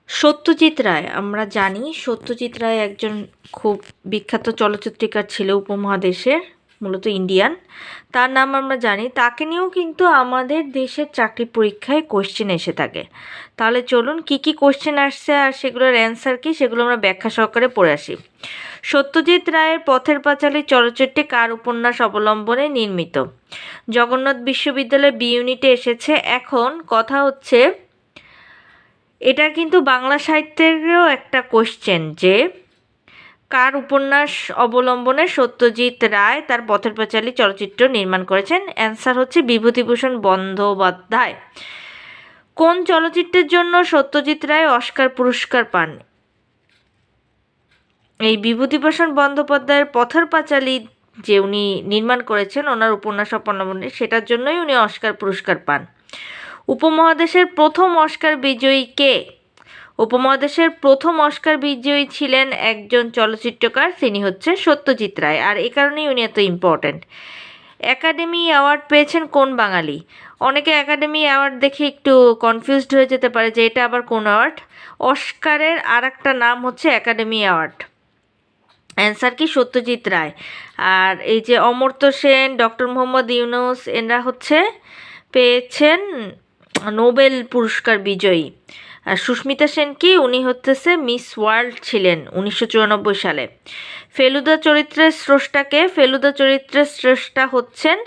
সত্যজিৎ রায়, আমরা জানি সত্যজিৎ রায় একজন খুব বিখ্যাত চলচ্চিত্রকার ছিল উপমহাদেশের, মূলত ইন্ডিয়ান। তার নাম আমরা জানি, তাকে নিয়েও কিন্তু আমাদের দেশের চাকরি পরীক্ষায় কোশ্চেন এসে থাকে। তাহলে চলুন কি কি কোশ্চেন আসছে আর সেগুলোর অ্যান্সার কি সেগুলো আমরা ব্যাখ্যা সহকারে পড়ে আসি। সত্যজিৎ রায়ের পথের পাঁচালী চলচ্চিত্রটি কার উপন্যাস অবলম্বনে নির্মিত? জগন্নাথ বিশ্ববিদ্যালয়ের বি ইউনিটে এসেছে। এখন কথা হচ্ছে, এটা কিন্তু বাংলা সাহিত্যেরও একটা কোশ্চেন যে কার উপন্যাস অবলম্বনে সত্যজিৎ রায় তার পথের পাঁচালী চলচ্চিত্র নির্মাণ করেছেন? অ্যান্সার হচ্ছে বিভূতিভূষণ বন্দ্যোপাধ্যায়। কোন চলচ্চিত্রের জন্য সত্যজিৎ রায় অস্কার পুরস্কার পান? এই বিভূতিভূষণ বন্দ্যোপাধ্যায়ের পথের পাঁচালী যে উনি নির্মাণ করেছেন ওনার উপন্যাস অবলম্বনে, সেটার জন্যই উনি অস্কার পুরস্কার পান। উপমহাদেশের প্রথম অস্কার বিজয়ী কে? উপমহাদেশের প্রথম অস্কার বিজয়ী ছিলেন একজন চলচ্চিত্রকার, তিনি হচ্ছে সত্যজিৎ রায়, আর এ কারণেই উনি এত ইম্পর্ট্যান্ট। একাডেমি অ্যাওয়ার্ড পেয়েছেন কোন বাঙালি? অনেকে একাডেমি অ্যাওয়ার্ড দেখে একটু কনফিউজড হয়ে যেতে পারে যে এটা আবার কোন অ্যাওয়ার্ড। অস্কারের আর একটা নাম হচ্ছে একাডেমি অ্যাওয়ার্ড। অ্যান্সার কি? সত্যজিৎ রায়। আর এই যে অমর্ত্য সেন, ডক্টর মোহাম্মদ ইউনুস, এরা হচ্ছে পেয়েছেন নোবেল পুরস্কার বিজয়ী। আর সুস্মিতা সেন কি? উনি হচ্ছে মিস ওয়ার্ল্ড ছিলেন 1994 সালে। ফেলুদা চরিত্রের স্রষ্টাকে? ফেলুদা চরিত্রের স্রষ্টা হচ্ছেন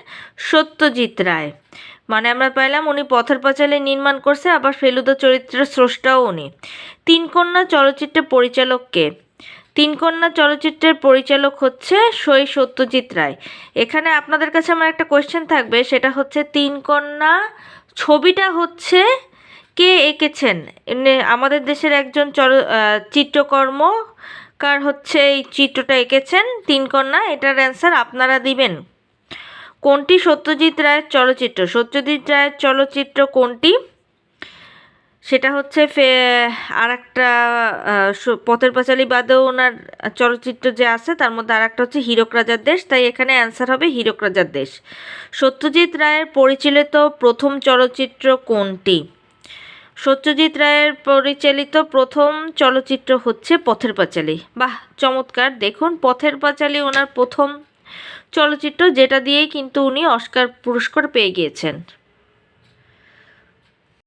সত্যজিৎ রায়। মানে আমরা পাইলাম উনি পথের পাঁচালী নির্মাণ করছে, আবার ফেলুদা চরিত্রের স্রষ্টাও উনি। তিন কন্যা চলচ্চিত্রের পরিচালক কে? তিন কন্যা চলচ্চিত্রের পরিচালক হচ্ছে সত্যজিৎ রায়। এখানে আপনাদের কাছে আমার একটা কোয়েশ্চেন থাকবে, সেটা হচ্ছে তিন কন্যা ছবিটা হচ্ছে কে এঁকেছেন? আমাদের দেশের একজন চিত্রকর্মকার হচ্ছে এই চিত্রটা এঁকেছেন তিন কন্যা। এটার অ্যান্সার আপনারা দিবেন। কোনটি সত্যজিৎ রায়ের চলচ্চিত্র? সত্যজিৎ রায়ের চলচ্চিত্র কোনটি? সেটা হচ্ছে আর একটা পথের পাঁচালী বাদেও ওনার চলচ্চিত্র যে আছে তার মধ্যে আর একটা হচ্ছে হীরক রাজার দেশ, তাই এখানে অ্যান্সার হবে হীরক রাজার দেশ। সত্যজিৎ রায়ের পরিচালিত প্রথম চলচ্চিত্র কোনটি? সত্যজিৎ রায়ের পরিচালিত প্রথম চলচ্চিত্র হচ্ছে পথের পাঁচালী। বাহ, চমৎকার! দেখুন, পথের পাঁচালী ওনার প্রথম চলচ্চিত্র, যেটা দিয়েই কিন্তু উনি অস্কার পুরস্কার পেয়ে গিয়েছেন।